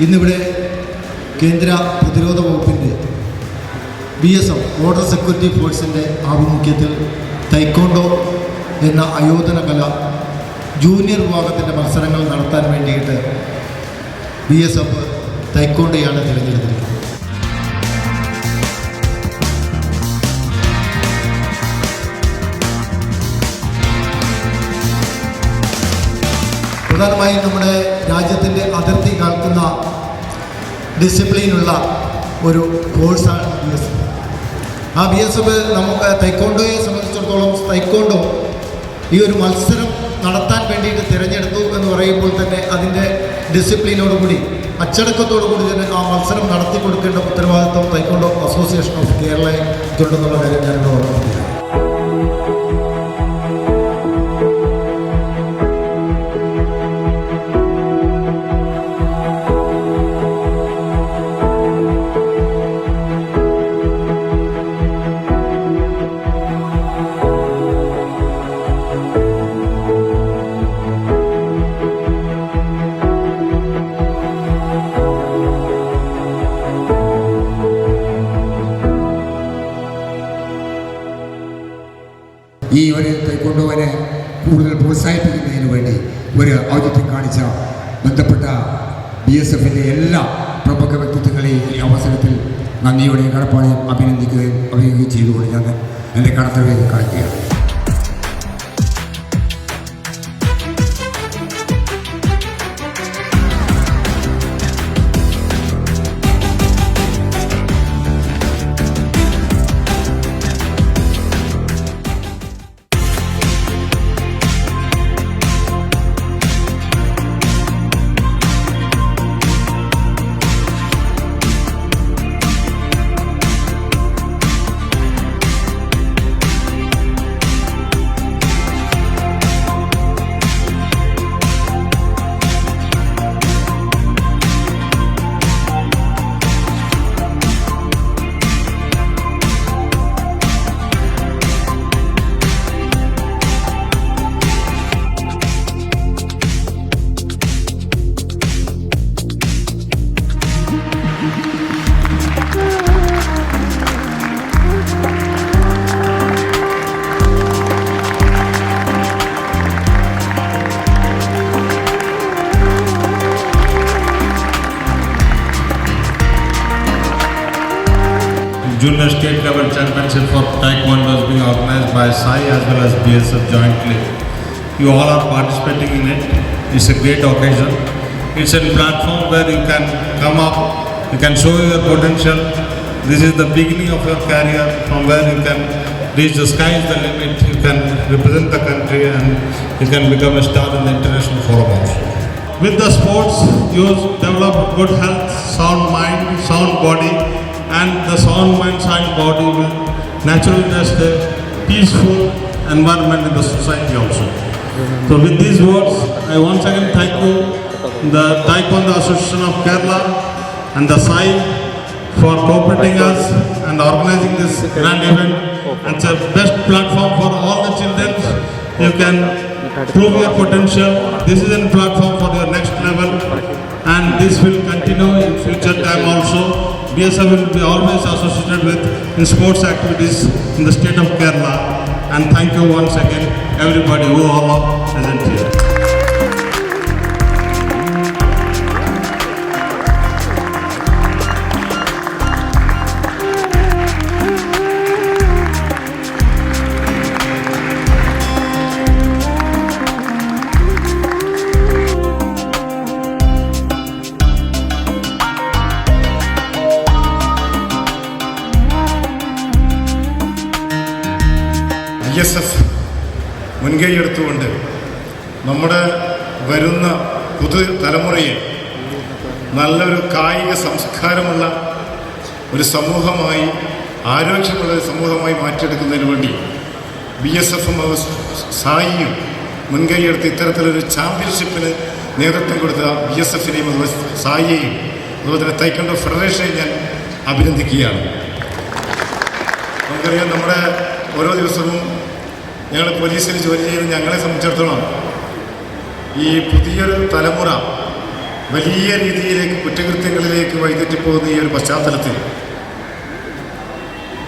ഇന്നിവിടെ കേന്ദ്ര പ്രതിരോധ വകുപ്പിൻ്റെ BSF ബോർഡർ സെക്യൂരിറ്റി ഫോഴ്സിൻ്റെ ആഭിമുഖ്യത്തിൽ തൈക്കോണ്ടോ എന്ന ആയോധന കല ജൂനിയർ വിഭാഗത്തിൻ്റെ മത്സരങ്ങൾ നടത്താൻ വേണ്ടിയിട്ട് BSF തൈക്കോണ്ടോയാണ് തിരഞ്ഞെടുത്തിരിക്കുന്നത്. പ്രധാനമായും നമ്മുടെ രാജ്യത്തിൻ്റെ അതിർത്തി കാക്കുന്ന ഡിസിപ്ലിനുള്ള ഒരു കോഴ്സാണ് BSF. ആ BSF നമുക്ക് തൈക്കോണ്ടോയെ സംബന്ധിച്ചിടത്തോളം തൈക്കോണ്ടോ ഈ ഒരു മത്സരം നടത്താൻ വേണ്ടിയിട്ട് തിരഞ്ഞെടുത്തു എന്ന് പറയുമ്പോൾ തന്നെ അതിൻ്റെ ഡിസിപ്ലിനോടുകൂടി അച്ചടക്കത്തോടുകൂടി തന്നെ ആ മത്സരം നടത്തി കൊടുക്കേണ്ട ഉത്തരവാദിത്വം തൈക്കോണ്ടോ അസോസിയേഷൻ ഓഫ് കേരളയ്ക്കുണ്ടെന്നുള്ള കാര്യം ഞാനിവിടെ ഓർമ്മിപ്പിക്കുന്നു. ഈ ഒരു തൈക്കോണ്ടോവിനെ കൂടുതൽ പ്രോത്സാഹിപ്പിക്കുന്നതിന് വേണ്ടി ഒരു ഔചിത്യം കാണിച്ച ബന്ധപ്പെട്ട BSFിൻ്റെ എല്ലാ പ്രമുഖ വ്യക്തിത്വങ്ങളെയും ഈ അവസരത്തിൽ നന്ദിയോടെയും കടപ്പാടെയും അഭിനന്ദിക്കുകയും ചെയ്തുകൊണ്ട് ഞാൻ എൻ്റെ കടത്തവരെ കാണിക്കുകയാണ്. Junior State Level Championship for Taekwondo is being organized by SAI as well as BSF jointly. You all are participating in it. It's a great occasion. It's a platform where you can come up, you can show your potential. This is the beginning of your career from where you can reach the sky is the limit. You can represent the country and you can become a star in the international forum also. With the sports, you develop good health, sound mind, sound body. And the sound mind, sound body will naturally nurture a peaceful environment in the society also. So with these words, I once again thank you, the Taekwondo Association of Kerala and the SAI for cooperating us and organizing this grand event. It's a best platform for all the children. You can prove your potential. This is a platform for your next level, and this will continue in future time also. BSF will be always associated with in sports activities in the state of Kerala, and thank you once again everybody who all are present here. BSF മുൻകൈയെടുത്തുകൊണ്ട് നമ്മുടെ വരുന്ന പുതുതലമുറയെ നല്ലൊരു കായിക സംസ്കാരമുള്ള ഒരു സമൂഹമായി ആരോഗ്യമുള്ള ഒരു സമൂഹമായി മാറ്റിയെടുക്കുന്നതിന് വേണ്ടി BSFും സായിയും മുൻകൈയെടുത്ത് ഇത്തരത്തിലൊരു ചാമ്പ്യൻഷിപ്പിന് നേതൃത്വം കൊടുത്ത BSFിനെയും അതുപോലെ സായിയെയും അതുപോലെ തന്നെ തൈക്കോണ്ടോ ഫെഡറേഷനെയും ഞാൻ അഭിനന്ദിക്കുകയാണ്. നമുക്കറിയാം, നമ്മുടെ ഓരോ ദിവസവും ഞങ്ങൾ പോലീസിൽ ജോലി ചെയ്യുന്ന ഞങ്ങളെ സംബന്ധിച്ചിടത്തോളം ഈ പുതിയൊരു തലമുറ വലിയ രീതിയിലേക്ക് കുറ്റകൃത്യങ്ങളിലേക്ക് വഴിതെറ്റിപ്പോകുന്ന ഈ ഒരു പശ്ചാത്തലത്തിൽ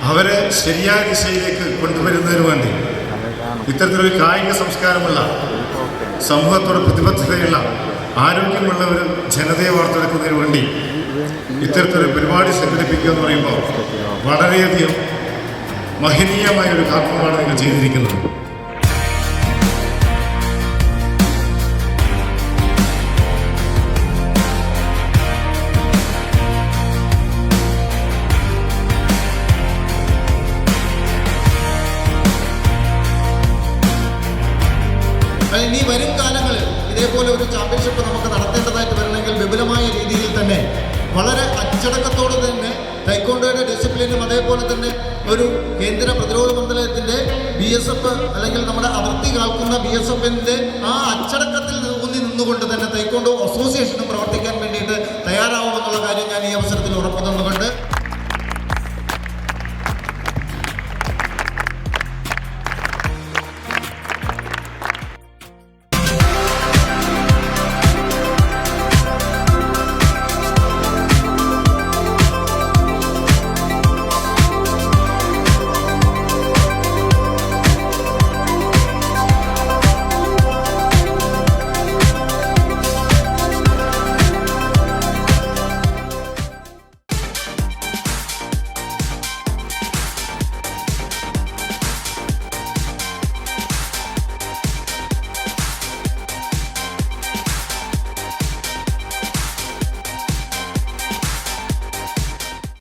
അവരെ ശരിയായ ദിശയിലേക്ക് കൊണ്ടുവരുന്നതിന് വേണ്ടി ഇത്തരത്തിലൊരു കായിക സംസ്കാരമുള്ള സമൂഹത്തോട് പ്രതിബദ്ധതയുള്ള ആരോഗ്യമുള്ള ഒരു ജനതയെ വാർത്തെടുക്കുന്നതിന് വേണ്ടി ഇത്തരത്തിലൊരു പരിപാടി സംഘടിപ്പിക്കുക എന്ന് പറയുമ്പോൾ വളരെയധികം മഹനീയമായ ഒരു കർമ്മമാണ് നിങ്ങൾ ചെയ്തിരിക്കുന്നത്. ഇനി വരും കാലങ്ങളിൽ ഇതേപോലെ ഒരു ചാമ്പ്യൻഷിപ്പ് നമുക്ക് നടത്തേണ്ടതായിട്ട് വരണമെങ്കിൽ വിപുലമായ രീതിയിൽ തന്നെ വളരെ അച്ചടക്കത്തോടെ തന്നെ തൈക്കോണ്ടോയുടെ ഡിസിപ്ലിനും അതേപോലെ തന്നെ ഒരു കേന്ദ്ര പ്രതിരോധ മന്ത്രാലയത്തിൻ്റെ BSF അല്ലെങ്കിൽ നമ്മുടെ അതിർത്തി കാൽക്കുന്ന BSFിൻ്റെ ആ അച്ചടക്കത്തിൽ ഊന്നി നിന്നുകൊണ്ട് തന്നെ തൈക്കോണ്ടോ അസോസിയേഷനും പ്രവർത്തിക്കാൻ